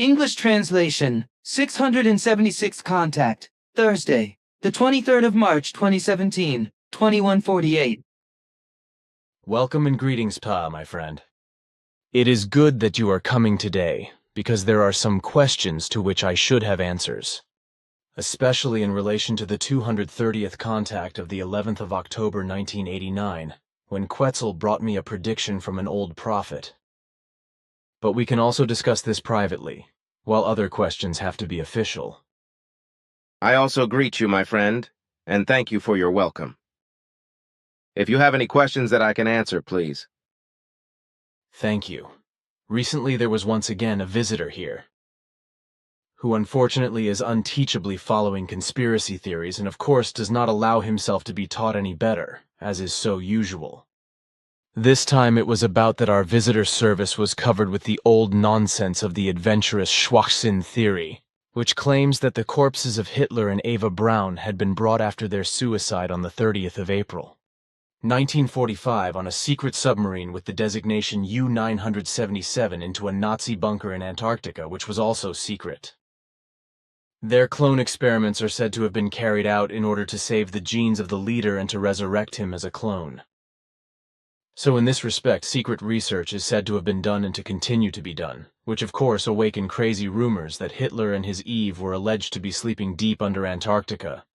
English translation, 676 contact, Thursday, the 23rd of March 2017, 21:48. Welcome and greetings, Ptaah, my friend. It is good that you are coming today, because there are some questions to which I should have answers, especially in relation to the 230th contact of the 11th of October 1989, when Quetzal brought me a prediction from an old prophet. But we can also discuss this privately, while other questions have to be official. I also greet you, my friend, and thank you for your welcome. If you have any questions that I can answer, please. Thank you. Recently there was once again a visitor here, who unfortunately is unteachably following conspiracy theories and of course does not allow himself to be taught any better, as is so usual. This time it was about that our visitor service was covered with the old nonsense of the adventurous Schwachsinn theory, which claims that the corpses of Hitler and Eva Braun had been brought after their suicide on the 30th of April, 1945 on a secret submarine with the designation U-977 into a Nazi bunker in Antarctica, which was also secret. Their clone experiments are said to have been carried out in order to save the genes of the leader and to resurrect him as a clone. So in this respect, secret research is said to have been done and to continue to be done, which of course awakened crazy rumors that Hitler and his Eve were alleged to be sleeping deep under Antarctica.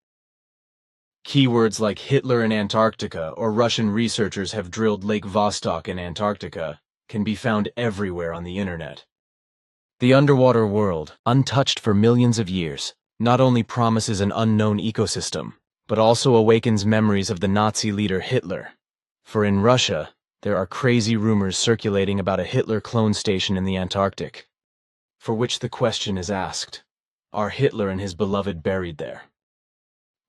Keywords like Hitler in Antarctica or Russian researchers have drilled Lake Vostok in Antarctica can be found everywhere on the internet. The underwater world, untouched for millions of years, not only promises an unknown ecosystem, but also awakens memories of the Nazi leader Hitler. For in Russia, there are crazy rumors circulating about a Hitler clone station in the Antarctic, for which the question is asked, are Hitler and his beloved buried there?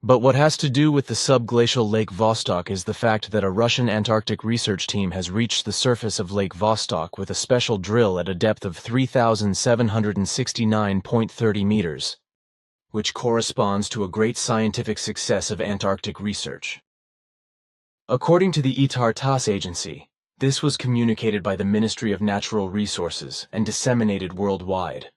But what has to do with the subglacial Lake Vostok is the fact that a Russian Antarctic research team has reached the surface of Lake Vostok with a special drill at a depth of 3,769.30 meters, which corresponds to a great scientific success of Antarctic research. According to the Ptaah agency, this was communicated by the Ministry of Natural Resources and disseminated worldwide.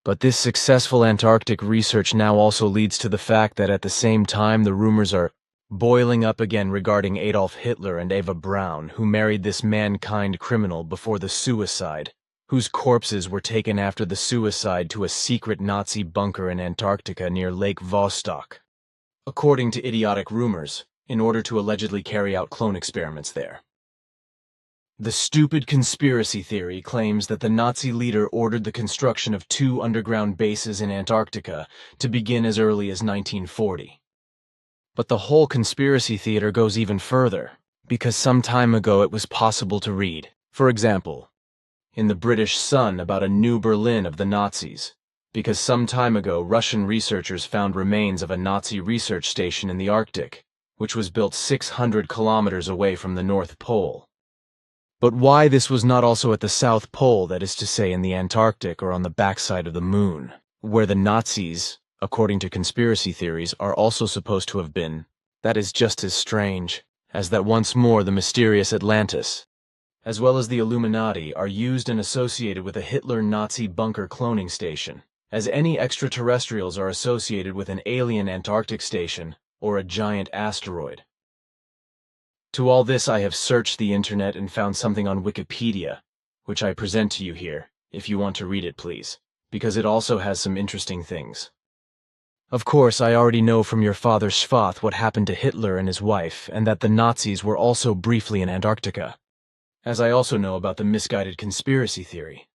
But this successful Antarctic research now also leads to the fact that at the same time the rumors are boiling up again regarding Adolf Hitler and Eva Braun, who married this mankind criminal before the suicide, whose corpses were taken after the suicide to a secret Nazi bunker in Antarctica near Lake Vostok, according to idiotic rumors, in order to allegedly carry out clone experiments there. The stupid conspiracy theory claims that the Nazi leader ordered the construction of 2 underground bases in Antarctica to begin as early as 1940. But the whole conspiracy theater goes even further, because some time ago it was possible to read, for example, in the British Sun about a New Berlin of the Nazis, because some time ago Russian researchers found remains of a Nazi research station in the Arctic, which was built 600 kilometers away from the North Pole. But why this was not also at the South Pole, that is to say in the Antarctic or on the backside of the moon, where the Nazis, according to conspiracy theories, are also supposed to have been, that is just as strange as that once more the mysterious Atlantis, as well as the Illuminati, are used and associated with a Hitler Nazi bunker cloning station, as any extraterrestrials are associated with an alien Antarctic station or a giant asteroid. To all this I have searched the internet and found something on Wikipedia, which I present to you here, if you want to read it please, because it also has some interesting things. Of course, I already know from your father Schwath what happened to Hitler and his wife, and that the Nazis were also briefly in Antarctica, as I also know about the misguided conspiracy theory,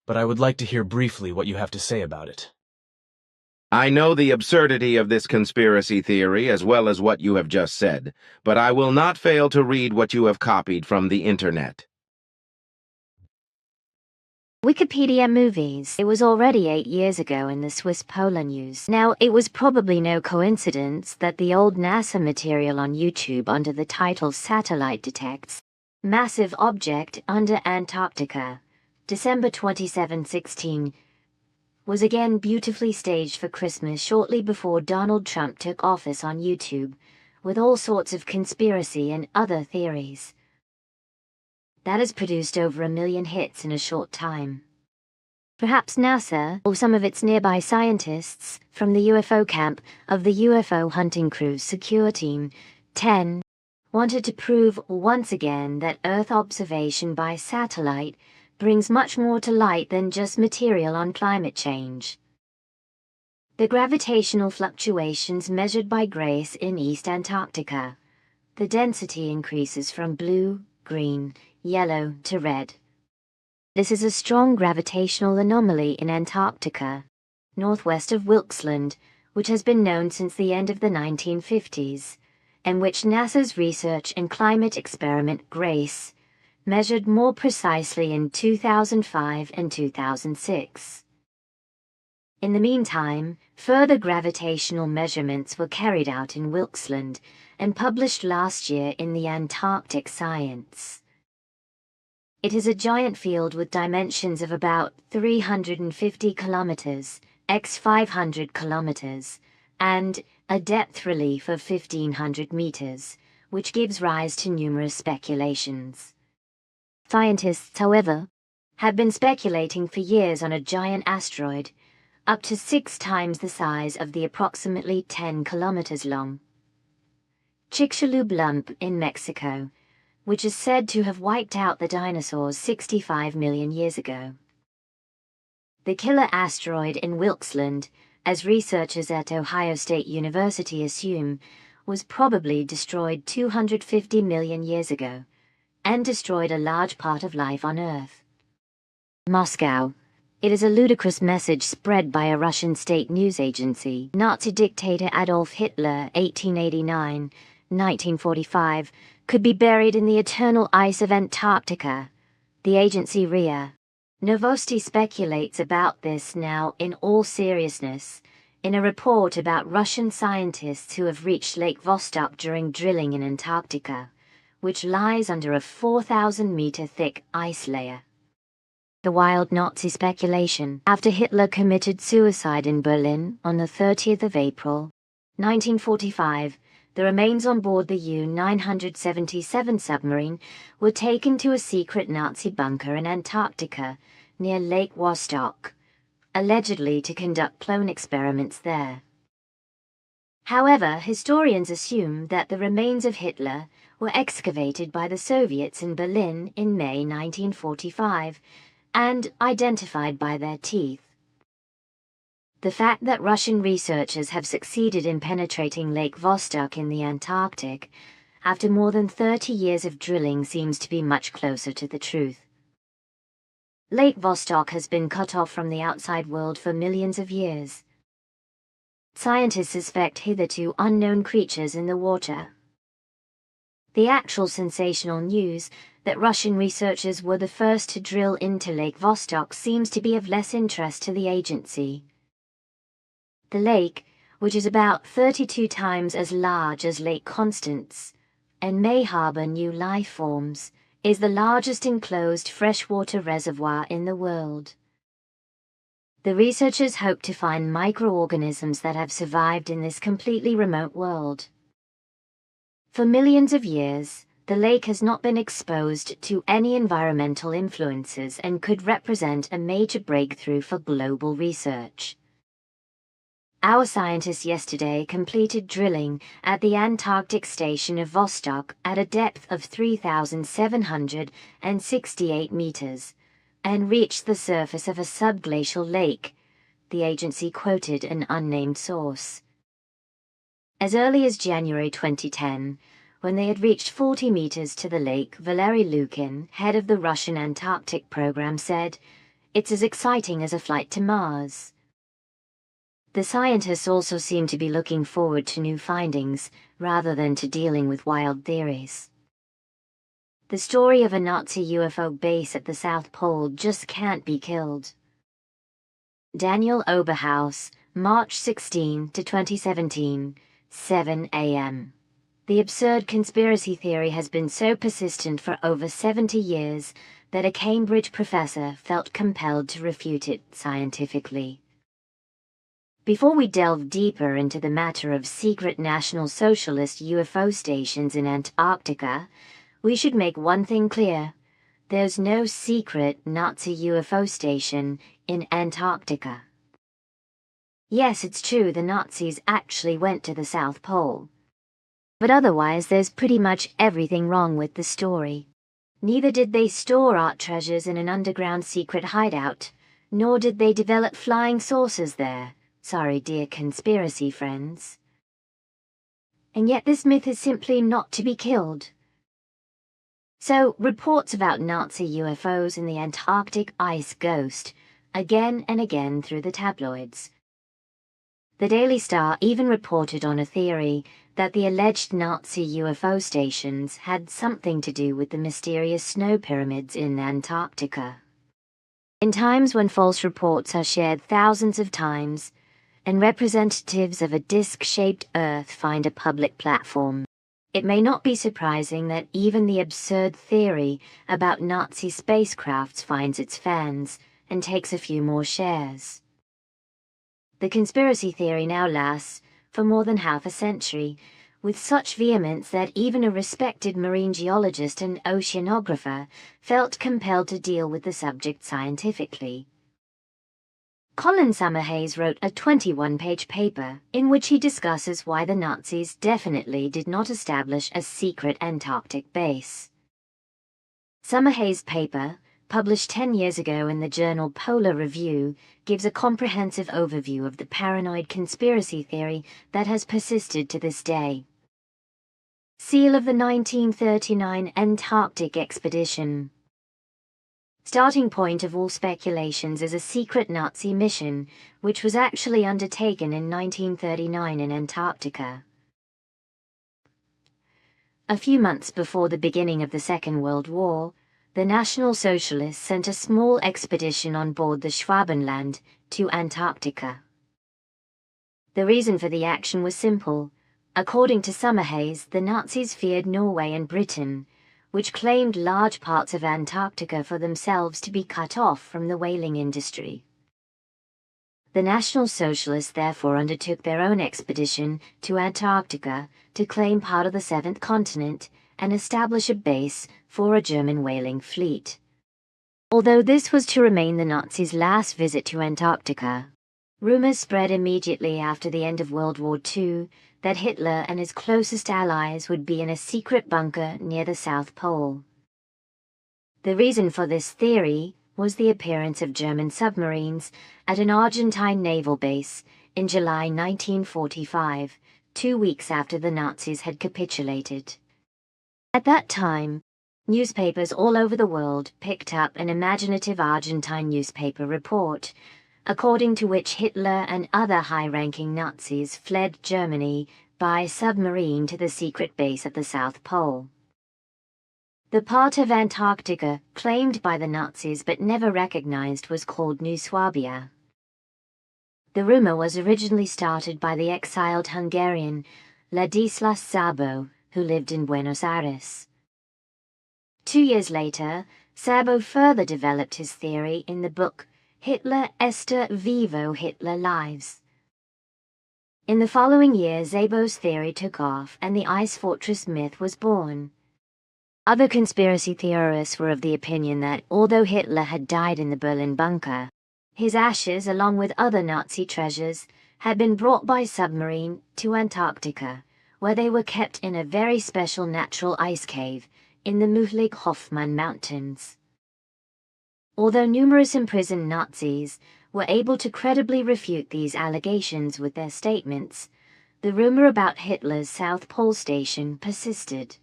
but I would like to hear briefly what you have to say about it. I know the absurdity of this conspiracy theory as well as what you have just said, but I will not fail to read what you have copied from the internet. Wikipedia Movies. It was already 8 years ago in the Swiss Polar News. Now, it was probably no coincidence that the old NASA material on YouTube under the title Satellite Detects Massive Object Under Antarctica, December 27, 16, was again beautifully staged for Christmas shortly before Donald Trump took office on YouTube, with all sorts of conspiracy and other theories. That has produced over 1 million hits in a short time. Perhaps NASA, or some of its nearby scientists from the UFO camp of the UFO hunting crew's secure Team 10, wanted to prove once again that Earth observation by satellite brings much more to light than just material on climate change. The gravitational fluctuations measured by GRACE in East Antarctica. The density increases from blue, green, yellow to red. This is a strong gravitational anomaly in Antarctica, northwest of Wilkesland, which has been known since the end of the 1950s, and which NASA's research and climate experiment GRACE measured more precisely in 2005 and 2006. In the meantime, further gravitational measurements were carried out in Wilkesland and published last year in the Antarctic Science. It is a giant field with dimensions of about 350 kilometers, x 500 kilometers, and a depth relief of 1,500 meters, which gives rise to numerous speculations. Scientists, however, have been speculating for years on a giant asteroid, up to 6 times the size of the approximately 10 kilometers long Chicxulub lump in Mexico, which is said to have wiped out the dinosaurs 65 million years ago. The killer asteroid in Wilkesland, as researchers at Ohio State University assume, was probably destroyed 250 million years ago, and destroyed a large part of life on Earth. Moscow. It is a ludicrous message spread by a Russian state news agency. Nazi dictator Adolf Hitler, 1889-1945, could be buried in the eternal ice of Antarctica, the agency RIA. Novosti speculates about this now in all seriousness, in a report about Russian scientists who have reached Lake Vostok during drilling in Antarctica, which lies under a 4,000-meter thick ice layer. The wild Nazi speculation. After Hitler committed suicide in Berlin on the 30th of April, 1945, the remains on board the U-977 submarine were taken to a secret Nazi bunker in Antarctica near Lake Vostok, allegedly to conduct clone experiments there. However, historians assume that the remains of Hitler were excavated by the Soviets in Berlin in May 1945 and identified by their teeth. The fact that Russian researchers have succeeded in penetrating Lake Vostok in the Antarctic after more than 30 years of drilling seems to be much closer to the truth. Lake Vostok has been cut off from the outside world for millions of years. Scientists suspect hitherto unknown creatures in the water. The actual sensational news that Russian researchers were the first to drill into Lake Vostok seems to be of less interest to the agency. The lake, which is about 32 times as large as Lake Constance, and may harbor new life forms, is the largest enclosed freshwater reservoir in the world. The researchers hope to find microorganisms that have survived in this completely remote world. For millions of years, the lake has not been exposed to any environmental influences and could represent a major breakthrough for global research. Our scientists yesterday completed drilling at the Antarctic station of Vostok at a depth of 3,768 meters and reached the surface of a subglacial lake, the agency quoted an unnamed source. As early as January 2010, when they had reached 40 meters to the lake, Valery Lukin, head of the Russian Antarctic program, said, "It's as exciting as a flight to Mars." The scientists also seem to be looking forward to new findings, rather than to dealing with wild theories. The story of a Nazi UFO base at the South Pole just can't be killed. Daniel Oberhaus, March 16 to 2017, 7 a.m. The absurd conspiracy theory has been so persistent for over 70 years that a Cambridge professor felt compelled to refute it scientifically. Before we delve deeper into the matter of secret National Socialist UFO stations in Antarctica, we should make one thing clear. there's no secret Nazi UFO station in Antarctica. Yes, it's true the Nazis actually went to the South Pole. But otherwise there's pretty much everything wrong with the story. Neither did they store art treasures in an underground secret hideout, nor did they develop flying saucers there. Sorry, dear conspiracy friends. And yet this myth is simply not to be killed. So, reports about Nazi UFOs and the Antarctic ice ghost, again and again through the tabloids. The Daily Star even reported on a theory that the alleged Nazi UFO stations had something to do with the mysterious snow pyramids in Antarctica. In times when false reports are shared thousands of times, and representatives of a disc-shaped Earth find a public platform, it may not be surprising that even the absurd theory about Nazi spacecrafts finds its fans and takes a few more shares. The conspiracy theory now lasts for more than half a century, with such vehemence that even a respected marine geologist and oceanographer felt compelled to deal with the subject scientifically. Colin Summerhayes wrote a 21-page paper in which he discusses why the Nazis definitely did not establish a secret Antarctic base. Summerhayes' paper, published 10 years ago in the journal Polar Review, gives a comprehensive overview of the paranoid conspiracy theory that has persisted to this day. Seal of the 1939 Antarctic Expedition. Starting point of all speculations is a secret Nazi mission, which was actually undertaken in 1939 in Antarctica. A few months before the beginning of the Second World War, the National Socialists sent a small expedition on board the Schwabenland to Antarctica. The reason for the action was simple. According to Summerhayes, the Nazis feared Norway and Britain, which claimed large parts of Antarctica for themselves to be cut off from the whaling industry. The National Socialists therefore undertook their own expedition to Antarctica to claim part of the seventh continent and establish a base for a German whaling fleet. Although this was to remain the Nazis' last visit to Antarctica, rumors spread immediately after the end of World War II that Hitler and his closest allies would be in a secret bunker near the South Pole. The reason for this theory was the appearance of German submarines at an Argentine naval base in July 1945, 2 weeks after the Nazis had capitulated. At that time, newspapers all over the world picked up an imaginative Argentine newspaper report, according to which Hitler and other high-ranking Nazis fled Germany by submarine to the secret base at the South Pole. The part of Antarctica claimed by the Nazis but never recognized was called New Swabia. The rumor was originally started by the exiled Hungarian Ladislas Szabo, who lived in Buenos Aires. 2 years later, Szabo further developed his theory in the book Hitler Este Vivo Hitler Lives. In the following year, Szabo's theory took off and the ice fortress myth was born. Other conspiracy theorists were of the opinion that although Hitler had died in the Berlin bunker, his ashes, along with other Nazi treasures, had been brought by submarine to Antarctica, where they were kept in a very special natural ice cave in the Mühlig-Hoffmann Mountains. Although numerous imprisoned Nazis were able to credibly refute these allegations with their statements, the rumor about Hitler's South Pole station persisted.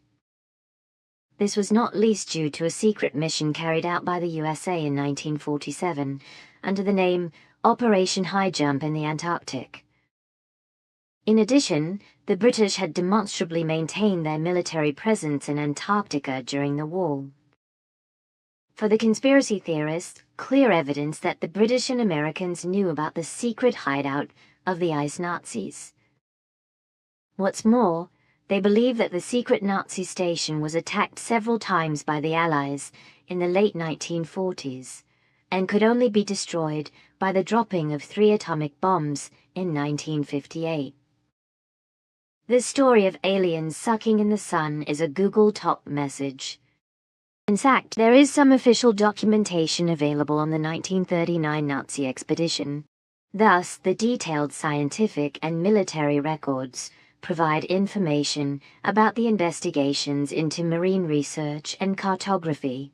This was not least due to a secret mission carried out by the USA in 1947 under the name Operation High Jump in the Antarctic. In addition, the British had demonstrably maintained their military presence in Antarctica during the war. For the conspiracy theorists, clear evidence that the British and Americans knew about the secret hideout of the ice Nazis. What's more, they believe that the secret Nazi station was attacked several times by the Allies in the late 1940s, and could only be destroyed by the dropping of 3 atomic bombs in 1958. This story of aliens sucking in the sun is a Google top message. In fact, there is some official documentation available on the 1939 Nazi expedition. Thus, the detailed scientific and military records provide information about the investigations into marine research and cartography.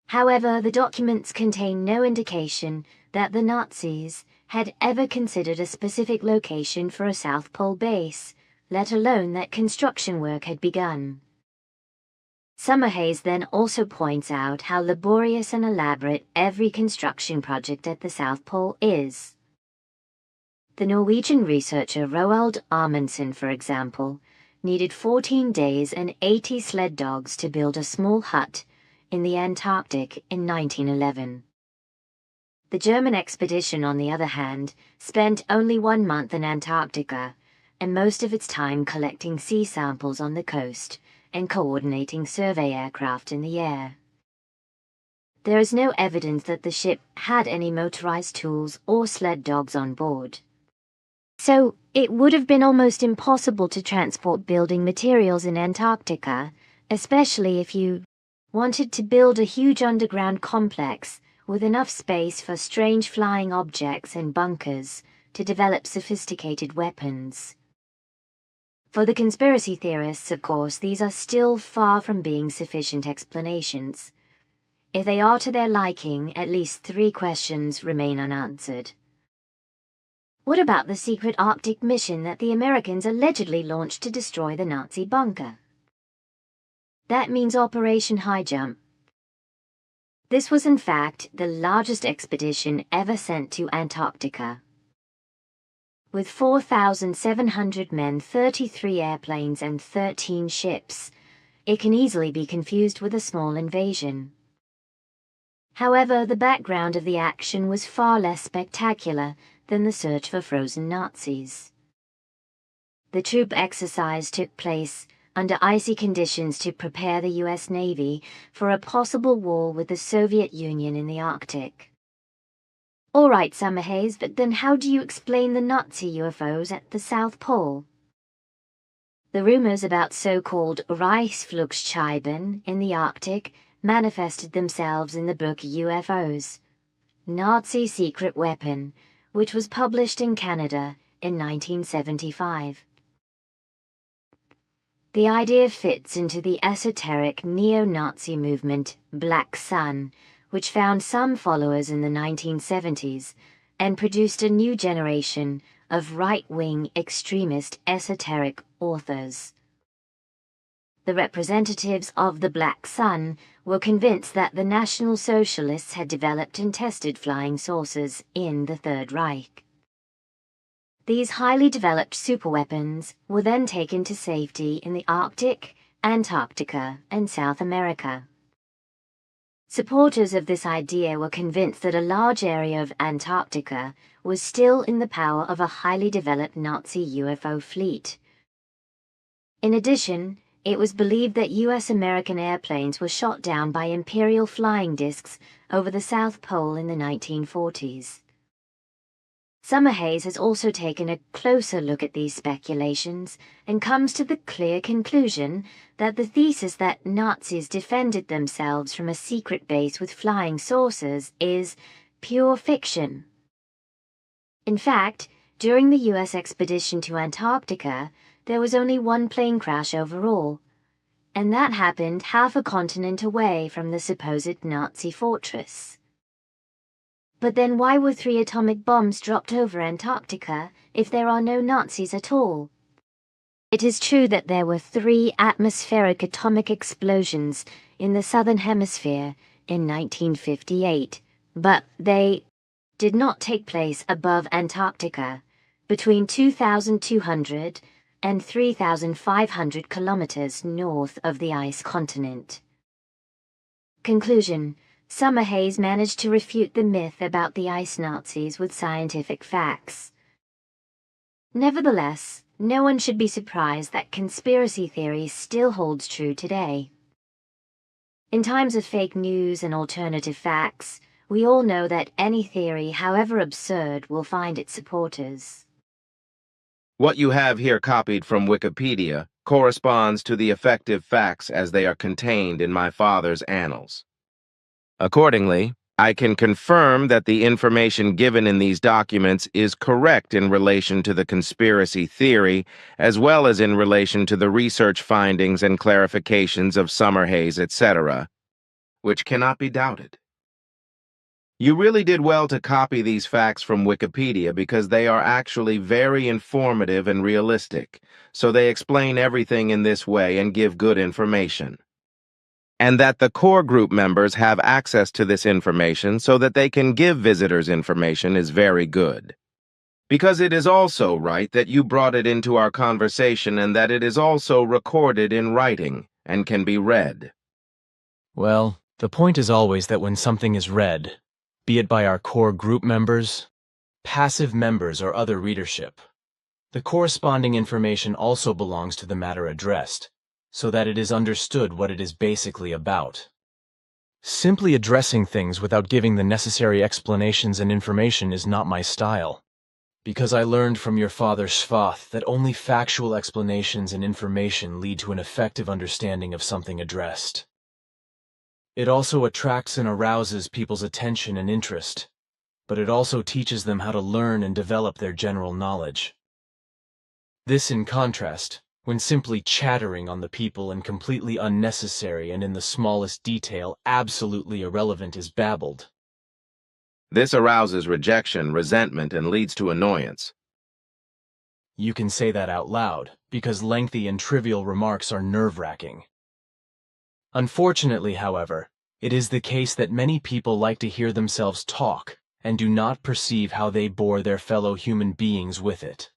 However, the documents contain no indication that the Nazis had ever considered a specific location for a South Pole base, let alone that construction work had begun. Summerhays then also points out how laborious and elaborate every construction project at the South Pole is. The Norwegian researcher Roald Amundsen, for example, needed 14 days and 80 sled dogs to build a small hut in the Antarctic in 1911. The German expedition, on the other hand, spent only 1 month in Antarctica, and most of its time collecting sea samples on the coast and coordinating survey aircraft in the air. There is no evidence that the ship had any motorized tools or sled dogs on board. So, it would have been almost impossible to transport building materials in Antarctica, especially if you wanted to build a huge underground complex with enough space for strange flying objects and bunkers to develop sophisticated weapons. For the conspiracy theorists, of course, these are still far from being sufficient explanations. If they are to their liking, at least 3 questions remain unanswered. What about the secret Arctic mission that the Americans allegedly launched to destroy the Nazi bunker? That means Operation High Jump. This was in fact the largest expedition ever sent to Antarctica. With 4,700 men, 33 airplanes and 13 ships, it can easily be confused with a small invasion. However, the background of the action was far less spectacular than the search for frozen Nazis. The troop exercise took place under icy conditions to prepare the US Navy for a possible war with the Soviet Union in the Arctic. All right, Summerhays, but then how do you explain the Nazi UFOs at the South Pole? The rumors about so-called Reichsflugscheiben in the Arctic manifested themselves in the book UFOs, Nazi Secret Weapon, which was published in Canada in 1975. The idea fits into the esoteric neo-Nazi movement Black Sun, which found some followers in the 1970s and produced a new generation of right-wing extremist esoteric authors. The representatives of the Black Sun were convinced that the National Socialists had developed and tested flying saucers in the Third Reich. These highly developed superweapons were then taken to safety in the Arctic, Antarctica, and South America. Supporters of this idea were convinced that a large area of Antarctica was still in the power of a highly developed Nazi UFO fleet. In addition, it was believed that US-American airplanes were shot down by Imperial flying discs over the South Pole in the 1940s. Summerhays has also taken a closer look at these speculations and comes to the clear conclusion that the thesis that Nazis defended themselves from a secret base with flying saucers is pure fiction. In fact, during the US expedition to Antarctica, there was only 1 plane crash overall, and that happened half a continent away from the supposed Nazi fortress. But then why were 3 atomic bombs dropped over Antarctica if there are no Nazis at all? It is true that there were 3 atmospheric atomic explosions in the southern hemisphere in 1958, but they did not take place above Antarctica, between 2,200 and 3,500 kilometers north of the ice continent. Conclusion: Summerhays managed to refute the myth about the ice Nazis with scientific facts. Nevertheless, no one should be surprised that conspiracy theory still holds true today. In times of fake news and alternative facts, we all know that any theory, however absurd, will find its supporters. What you have here copied from Wikipedia corresponds to the effective facts as they are contained in my father's annals. Accordingly, I can confirm that the information given in these documents is correct in relation to the conspiracy theory, as well as in relation to the research findings and clarifications of Summerhays, etc., which cannot be doubted. You really did well to copy these facts from Wikipedia because they are actually very informative and realistic, so they explain everything in this way and give good information. And that the core group members have access to this information so that they can give visitors information is very good. Because it is also right that you brought it into our conversation and that it is also recorded in writing and can be read. Well, the point is always that when something is read, be it by our core group members, passive members, or other readership, the corresponding information also belongs to the matter addressed, so that it is understood what it is basically about. Simply addressing things without giving the necessary explanations and information is not my style, because I learned from your father Shvath that only factual explanations and information lead to an effective understanding of something addressed. It also attracts and arouses people's attention and interest, but it also teaches them how to learn and develop their general knowledge. This, in contrast, when simply chattering on the people and completely unnecessary and in the smallest detail absolutely irrelevant is babbled. This arouses rejection, resentment, and leads to annoyance. You can say that out loud, because lengthy and trivial remarks are nerve-wracking. Unfortunately, however, it is the case that many people like to hear themselves talk and do not perceive how they bore their fellow human beings with it.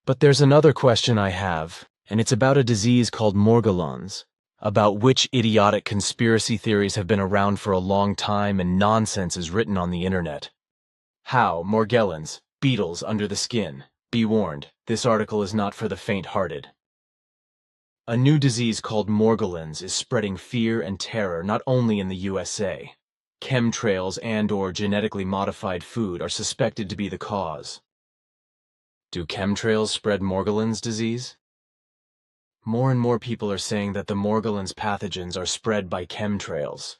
But there's another question I have, and it's about a disease called Morgellons, about which idiotic conspiracy theories have been around for a long time and nonsense is written on the internet. How Morgellons, beetles under the skin. Be warned, this article is not for the faint-hearted. A new disease called Morgellons is spreading fear and terror not only in the USA. Chemtrails and/or genetically modified food are suspected to be the cause. Do chemtrails spread Morgellons disease? More and more people are saying that the Morgellons pathogens are spread by chemtrails.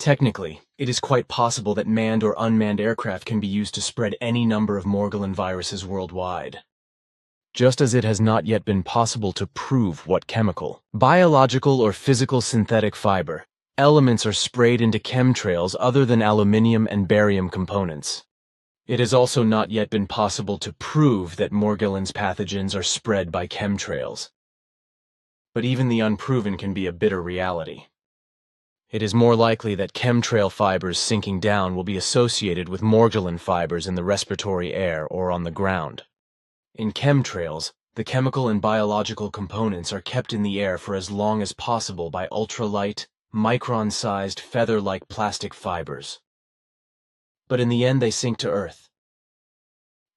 Technically, it is quite possible that manned or unmanned aircraft can be used to spread any number of Morgellon viruses worldwide. Just as it has not yet been possible to prove what chemical, biological or physical synthetic fiber, elements are sprayed into chemtrails other than aluminium and barium components. It has also not yet been possible to prove that Morgellons pathogens are spread by chemtrails. But even the unproven can be a bitter reality. It is more likely that chemtrail fibers sinking down will be associated with Morgellon fibers in the respiratory air or on the ground. In chemtrails, the chemical and biological components are kept in the air for as long as possible by ultralight, micron-sized feather-like plastic fibers. But in the end they sink to Earth.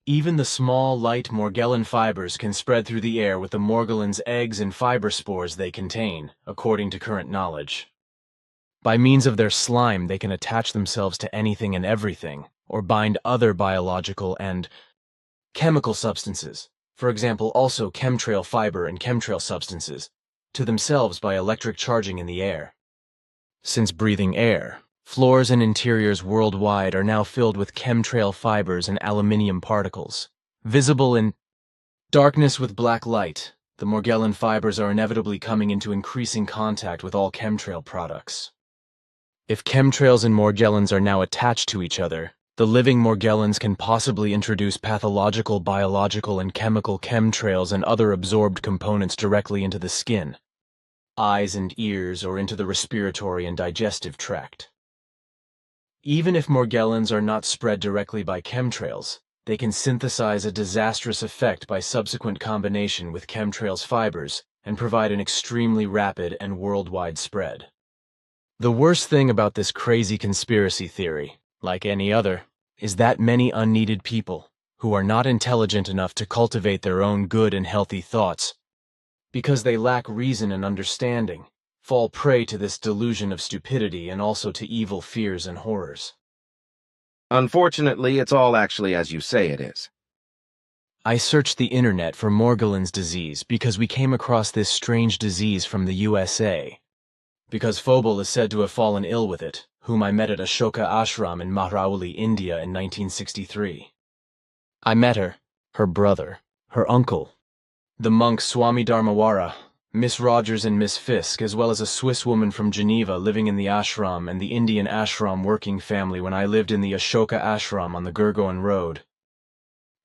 Even the small, light Morgellon fibers can spread through the air with the Morgellons' eggs and fiber spores they contain, according to current knowledge. By means of their slime, they can attach themselves to anything and everything, or bind other biological and chemical substances, for example also chemtrail fiber and chemtrail substances, to themselves by electric charging in the air. Since breathing air, floors and interiors worldwide are now filled with chemtrail fibers and aluminium particles. Visible in darkness with black light, the Morgellon fibers are inevitably coming into increasing contact with all chemtrail products. If chemtrails and Morgellons are now attached to each other, the living Morgellons can possibly introduce pathological, biological, and chemical chemtrails and other absorbed components directly into the skin, eyes and ears, or into the respiratory and digestive tract. Even if Morgellons are not spread directly by chemtrails, they can synthesize a disastrous effect by subsequent combination with chemtrails fibers and provide an extremely rapid and worldwide spread. The worst thing about this crazy conspiracy theory, like any other, is that many unneeded people, who are not intelligent enough to cultivate their own good and healthy thoughts, because they lack reason and understanding, fall prey to this delusion of stupidity and also to evil fears and horrors. Unfortunately, it's all actually as you say it is. I searched the internet for Morgellons disease because we came across this strange disease from the USA. Because Phobal is said to have fallen ill with it, whom I met at Ashoka Ashram in Mahrauli, India in 1963. I met her brother, her uncle, the monks Swami Dharmawara, Miss Rogers and Miss Fisk, as well as a Swiss woman from Geneva living in the ashram and the Indian ashram working family when I lived in the Ashoka Ashram on the Gurgaon Road.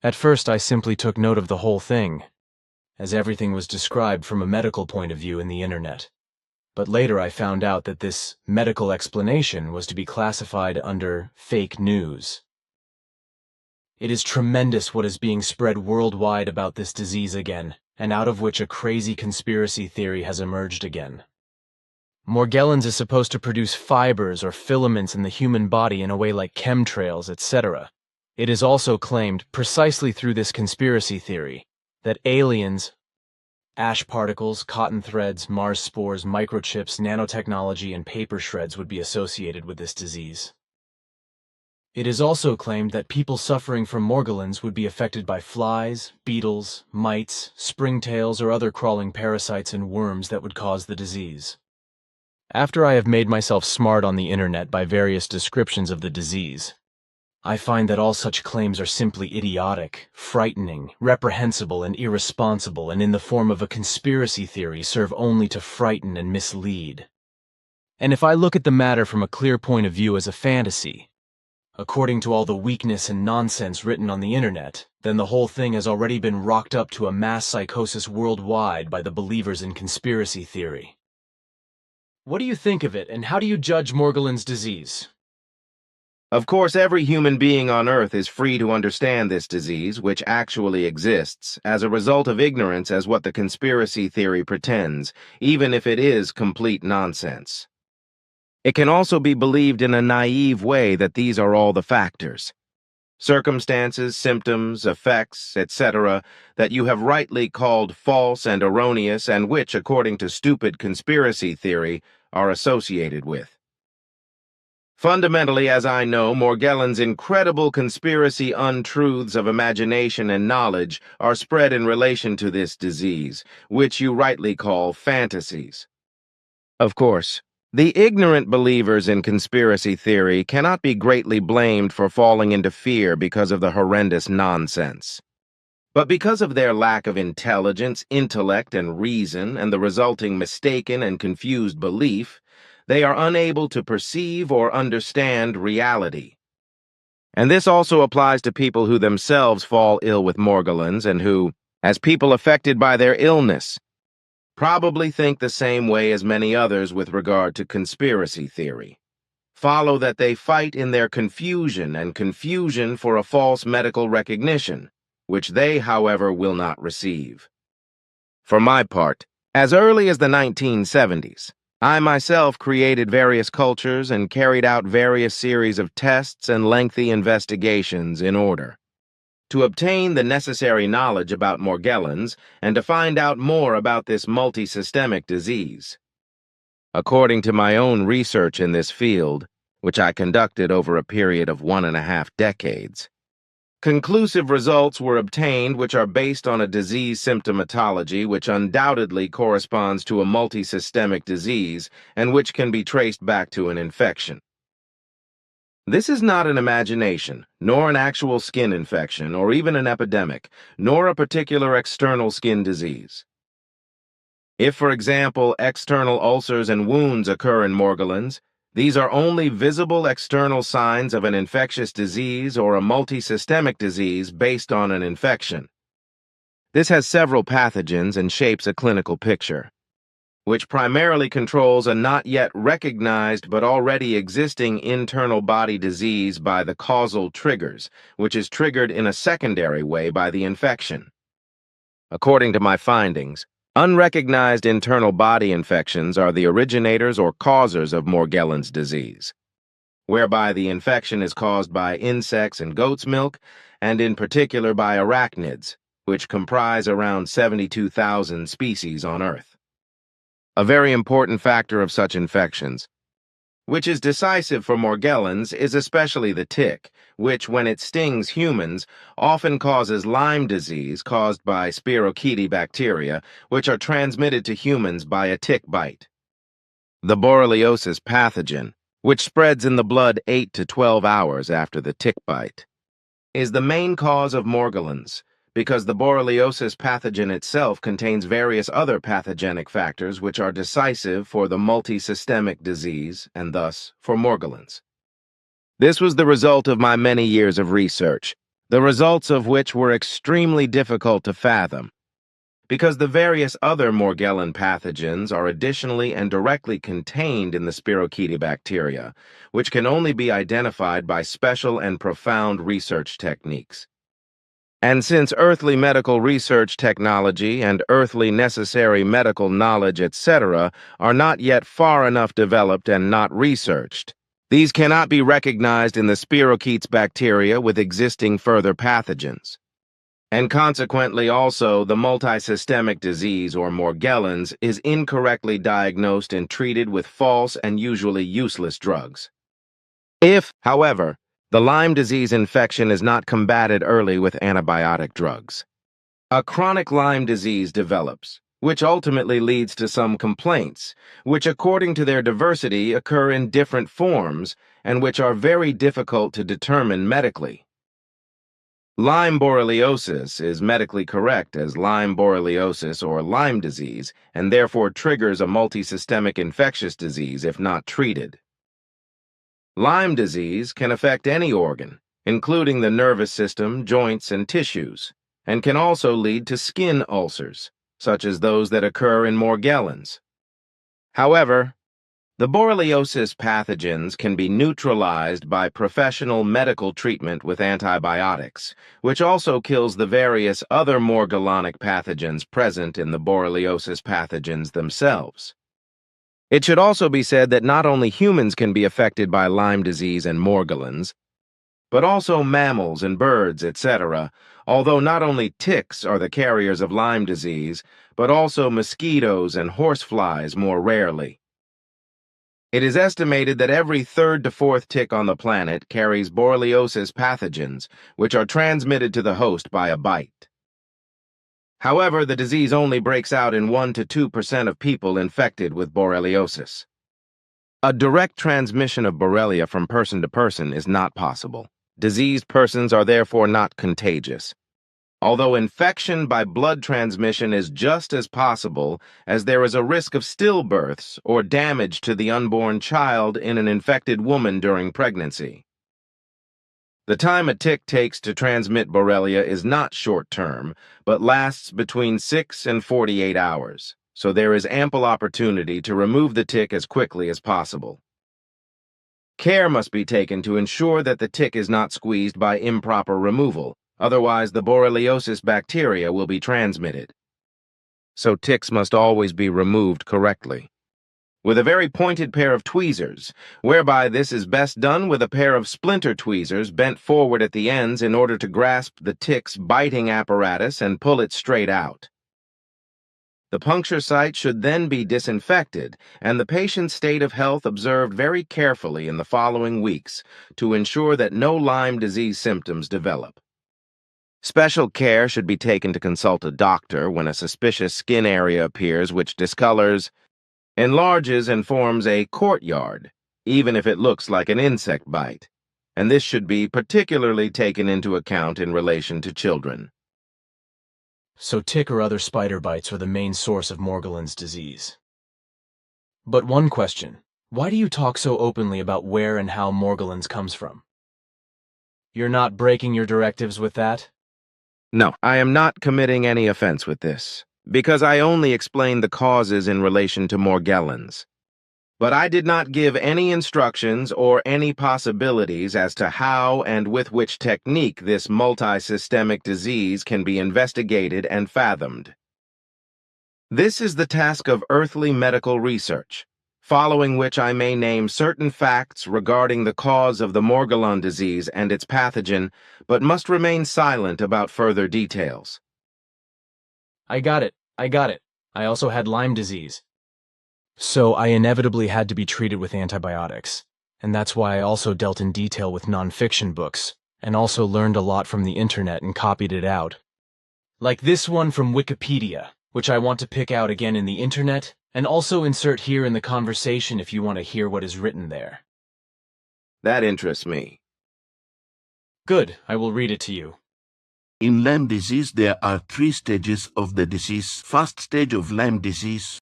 At first I simply took note of the whole thing, as everything was described from a medical point of view in the internet. But later I found out that this medical explanation was to be classified under fake news. It is tremendous what is being spread worldwide about this disease again, and out of which a crazy conspiracy theory has emerged again. Morgellons is supposed to produce fibers or filaments in the human body in a way like chemtrails, etc. It is also claimed, precisely through this conspiracy theory, that aliens, ash particles, cotton threads, Mars spores, microchips, nanotechnology, and paper shreds would be associated with this disease. It is also claimed that people suffering from Morgellons would be affected by flies, beetles, mites, springtails, or other crawling parasites and worms that would cause the disease. After I have made myself smart on the internet by various descriptions of the disease, I find that all such claims are simply idiotic, frightening, reprehensible, and irresponsible, and in the form of a conspiracy theory serve only to frighten and mislead. And if I look at the matter from a clear point of view as a fantasy, according to all the weakness and nonsense written on the internet, then the whole thing has already been rocked up to a mass psychosis worldwide by the believers in conspiracy theory. What do you think of it, and how do you judge Morgellons disease? Of course, every human being on Earth is free to understand this disease, which actually exists, as a result of ignorance as what the conspiracy theory pretends, even if it is complete nonsense. It can also be believed in a naive way that these are all the factors, circumstances, symptoms, effects, etc., that you have rightly called false and erroneous and which, according to stupid conspiracy theory, are associated with. Fundamentally, as I know, Morgellons' incredible conspiracy untruths of imagination and knowledge are spread in relation to this disease, which you rightly call fantasies. Of course, the ignorant believers in conspiracy theory cannot be greatly blamed for falling into fear because of the horrendous nonsense. But because of their lack of intelligence, intellect, and reason, and the resulting mistaken and confused belief, they are unable to perceive or understand reality. And this also applies to people who themselves fall ill with Morgellons and who, as people affected by their illness, probably think the same way as many others with regard to conspiracy theory. Follow that they fight in their confusion and confusion for a false medical recognition, which they, however, will not receive. For my part, as early as the 1970s, I myself created various cultures and carried out various series of tests and lengthy investigations in order to obtain the necessary knowledge about Morgellons and to find out more about this multisystemic disease. According to my own research in this field, which I conducted over a period of 1.5 decades, conclusive results were obtained which are based on a disease symptomatology which undoubtedly corresponds to a multisystemic disease and which can be traced back to an infection. This is not an imagination, nor an actual skin infection, or even an epidemic, nor a particular external skin disease. If, for example, external ulcers and wounds occur in Morgellons, these are only visible external signs of an infectious disease or a multisystemic disease based on an infection. This has several pathogens and shapes a clinical picture, which primarily controls a not yet recognized but already existing internal body disease by the causal triggers, which is triggered in a secondary way by the infection. According to my findings, unrecognized internal body infections are the originators or causers of Morgellons disease, whereby the infection is caused by insects and goat's milk, and in particular by arachnids, which comprise around 72,000 species on Earth. A very important factor of such infections which is decisive for Morgellons, is especially the tick, which, when it stings humans, often causes Lyme disease caused by spirochetes bacteria, which are transmitted to humans by a tick bite. The borreliosis pathogen, which spreads in the blood 8 to 12 hours after the tick bite, is the main cause of Morgellons, because the borreliosis pathogen itself contains various other pathogenic factors which are decisive for the multisystemic disease and thus for Morgellons. This was the result of my many years of research, the results of which were extremely difficult to fathom, because the various other Morgellon pathogens are additionally and directly contained in the spirochetes bacteria, which can only be identified by special and profound research techniques. And since earthly medical research technology and earthly necessary medical knowledge, etc., are not yet far enough developed and not researched, these cannot be recognized in the spirochetes bacteria with existing further pathogens. And consequently also, the multisystemic disease, or Morgellons, is incorrectly diagnosed and treated with false and usually useless drugs. If, however, the Lyme disease infection is not combated early with antibiotic drugs, a chronic Lyme disease develops, which ultimately leads to some complaints, which according to their diversity occur in different forms and which are very difficult to determine medically. Lyme borreliosis is medically correct as Lyme borreliosis or Lyme disease and therefore triggers a multisystemic infectious disease if not treated. Lyme disease can affect any organ, including the nervous system, joints, and tissues, and can also lead to skin ulcers, such as those that occur in Morgellons. However, the borreliosis pathogens can be neutralized by professional medical treatment with antibiotics, which also kills the various other morgellonic pathogens present in the borreliosis pathogens themselves. It should also be said that not only humans can be affected by Lyme disease and Morgellons, but also mammals and birds, etc., although not only ticks are the carriers of Lyme disease, but also mosquitoes and horseflies more rarely. It is estimated that every third to fourth tick on the planet carries borreliosis pathogens, which are transmitted to the host by a bite. However, the disease only breaks out in 1 to 2% of people infected with borreliosis. A direct transmission of Borrelia from person to person is not possible. Diseased persons are therefore not contagious, although infection by blood transmission is just as possible, as there is a risk of stillbirths or damage to the unborn child in an infected woman during pregnancy. The time a tick takes to transmit Borrelia is not short-term, but lasts between 6 and 48 hours, so there is ample opportunity to remove the tick as quickly as possible. Care must be taken to ensure that the tick is not squeezed by improper removal. Otherwise, the borreliosis bacteria will be transmitted. So ticks must always be removed correctly, with a very pointed pair of tweezers, whereby this is best done with a pair of splinter tweezers bent forward at the ends in order to grasp the tick's biting apparatus and pull it straight out. The puncture site should then be disinfected and the patient's state of health observed very carefully in the following weeks to ensure that no Lyme disease symptoms develop. Special care should be taken to consult a doctor when a suspicious skin area appears which discolors, enlarges, and forms a courtyard, even if it looks like an insect bite, and this should be particularly taken into account in relation to children. So tick or other spider bites are the main source of Morgellons disease. But one question, why do you talk so openly about where and how Morgellons comes from? You're not breaking your directives with that? No, I am not committing any offense with this, because I only explain the causes in relation to Morgellons. But I did not give any instructions or any possibilities as to how and with which technique this multisystemic disease can be investigated and fathomed. This is the task of earthly medical research, following which I may name certain facts regarding the cause of the Morgellon disease and its pathogen, but must remain silent about further details. I got it. I also had Lyme disease. So I inevitably had to be treated with antibiotics. and that's why I also dealt in detail with nonfiction books, and also learned a lot from the internet and copied it out. Like this one from Wikipedia, which I want to pick out again in the internet, and also insert here in the conversation if you want to hear what is written there. That interests me. Good, I will read it to you. In Lyme disease, there are 3 stages of the disease. First stage of Lyme disease,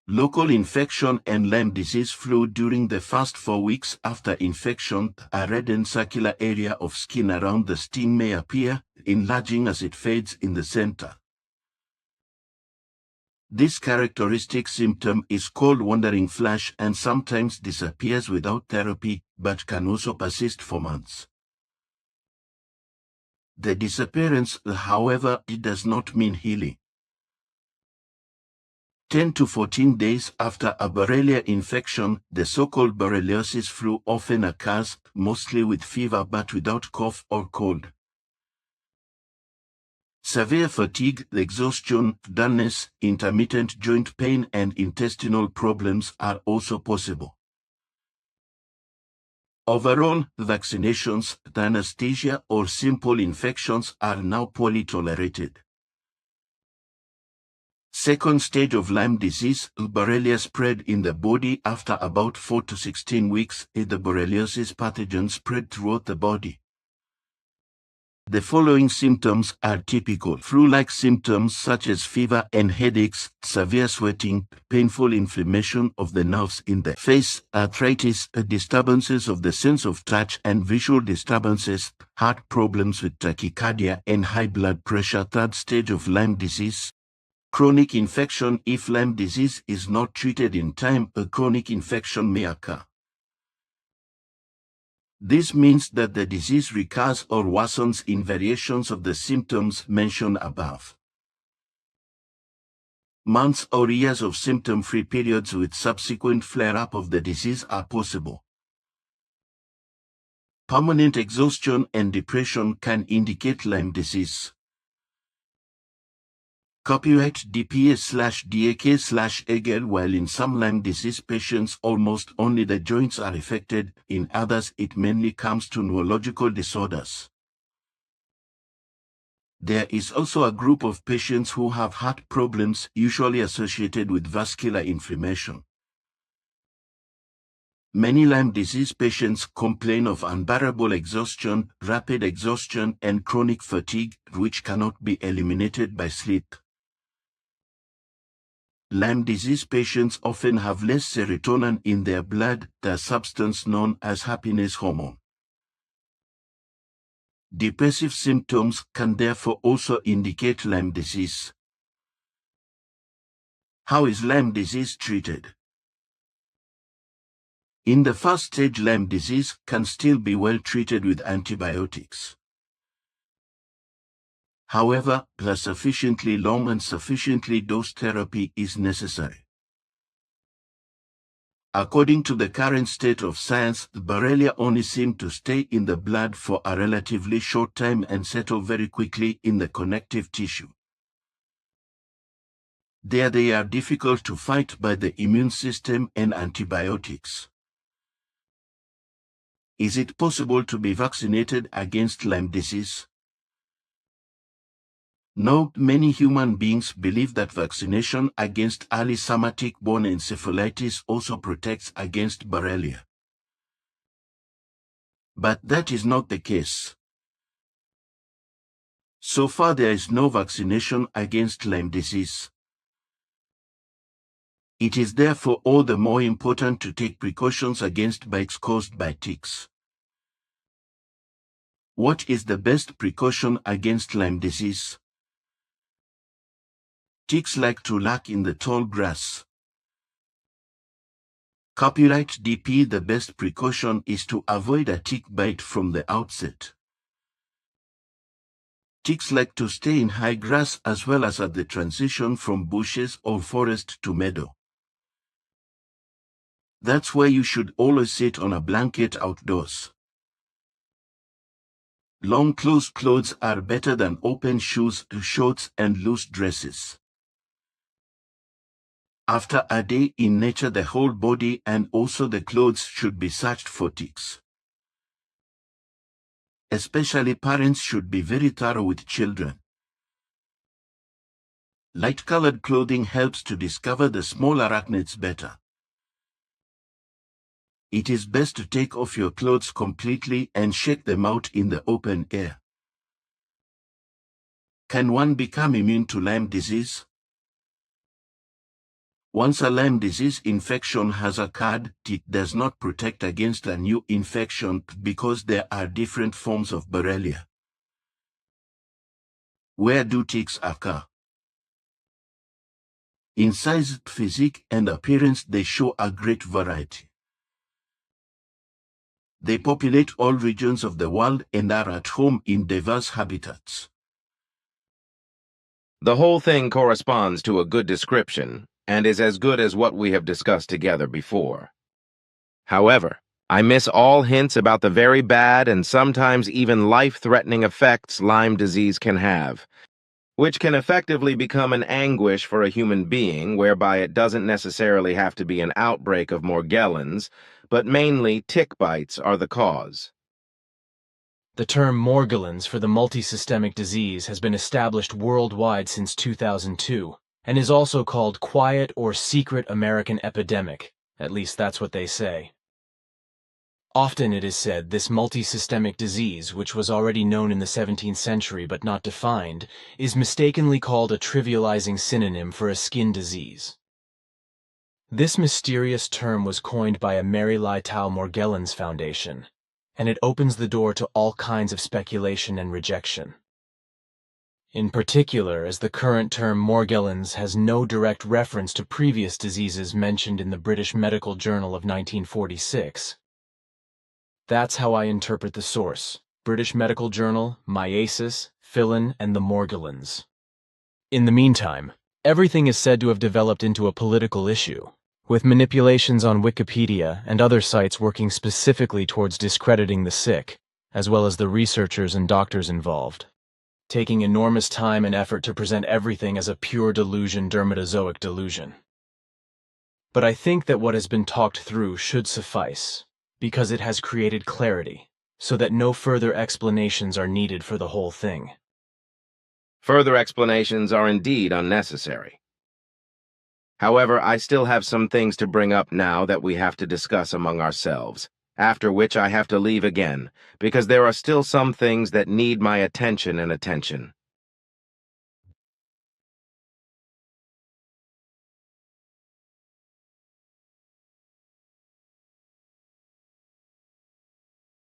local infection and Lyme disease flu during the first 4 weeks after infection. A reddened circular area of skin around the sting may appear, enlarging as it fades in the center. This characteristic symptom is called wandering flash and sometimes disappears without therapy, but can also persist for months. The disappearance, however, it does not mean healing. 10 to 14 days after a Borrelia infection, the so-called borreliosis flu often occurs, mostly with fever but without cough or cold. Severe fatigue, exhaustion, dullness, intermittent joint pain and intestinal problems are also possible. Overall, vaccinations, anesthesia or simple infections are now poorly tolerated. Second stage of Lyme disease, Borrelia spread in the body after about 4 to 16 weeks. The borreliosis pathogen spread throughout the body. The following symptoms are typical: flu-like symptoms such as fever and headaches, severe sweating, painful inflammation of the nerves in the face, arthritis, disturbances of the sense of touch and visual disturbances, heart problems with tachycardia and high blood pressure. Third stage of Lyme disease, chronic infection. If Lyme disease is not treated in time, a chronic infection may occur. This means that the disease recurs or worsens in variations of the symptoms mentioned above. Months or years of symptom-free periods with subsequent flare-up of the disease are possible. Permanent exhaustion and depression can indicate Lyme disease. Copyright DPA/DAK/Egel. While in some Lyme disease patients almost only the joints are affected, in others it mainly comes to neurological disorders. There is also a group of patients who have heart problems, usually associated with vascular inflammation. Many Lyme disease patients complain of unbearable exhaustion, rapid exhaustion, and chronic fatigue, which cannot be eliminated by sleep. Lyme disease patients often have less serotonin in their blood, the substance known as happiness hormone. Depressive symptoms can therefore also indicate Lyme disease. How is Lyme disease treated? In the first stage, Lyme disease can still be well treated with antibiotics. However, a sufficiently long and sufficiently dosed therapy is necessary. According to the current state of science, the Borrelia only seem to stay in the blood for a relatively short time and settle very quickly in the connective tissue. There they are difficult to fight by the immune system and antibiotics. Is it possible to be vaccinated against Lyme disease? No, many human beings believe that vaccination against early somatic-borne encephalitis also protects against Borrelia. But that is not the case. So far, there is no vaccination against Lyme disease. It is therefore all the more important to take precautions against bites caused by ticks. What is the best precaution against Lyme disease? Ticks like to lurk in the tall grass. Copyright DP. The best precaution is to avoid a tick bite from the outset. Ticks like to stay in high grass as well as at the transition from bushes or forest to meadow. That's where you should always sit on a blanket outdoors. Long closed clothes are better than open shoes, shorts, and loose dresses. After a day in nature, the whole body and also the clothes should be searched for ticks. Especially parents should be very thorough with children. Light-colored clothing helps to discover the small arachnids better. It is best to take off your clothes completely and shake them out in the open air. Can one become immune to Lyme disease? Once a Lyme disease infection has occurred, it does not protect against a new infection because there are different forms of Borrelia. Where do ticks occur? In size, physique, and appearance, they show a great variety. They populate all regions of the world and are at home in diverse habitats. The whole thing corresponds to a good description and is as good as what we have discussed together before. However, I miss all hints about the very bad and sometimes even life-threatening effects Lyme disease can have, which can effectively become an anguish for a human being, whereby it doesn't necessarily have to be an outbreak of Morgellons, but mainly tick bites are the cause. The term Morgellons for the multisystemic disease has been established worldwide since 2002, and is also called quiet or secret American epidemic. At least that's what they say. Often it is said this multisystemic disease, which was already known in the 17th century but not defined, is mistakenly called a trivializing synonym for a skin disease. This mysterious term was coined by a Mary Lytau Morgellons Foundation, and it opens the door to all kinds of speculation and rejection. In particular, as the current term Morgellons has no direct reference to previous diseases mentioned in the British Medical Journal of 1946. That's how I interpret the source: British Medical Journal, Myiasis, Philin, and the Morgellons. In the meantime, everything is said to have developed into a political issue, with manipulations on Wikipedia and other sites working specifically towards discrediting the sick, as well as the researchers and doctors involved, taking enormous time and effort to present everything as a pure delusion, dermatozoic delusion. But I think that what has been talked through should suffice, because it has created clarity, so that no further explanations are needed for the whole thing. Further explanations are indeed unnecessary. However, I still have some things to bring up now that we have to discuss among ourselves, after which I have to leave again, because there are still some things that need my attention and attention.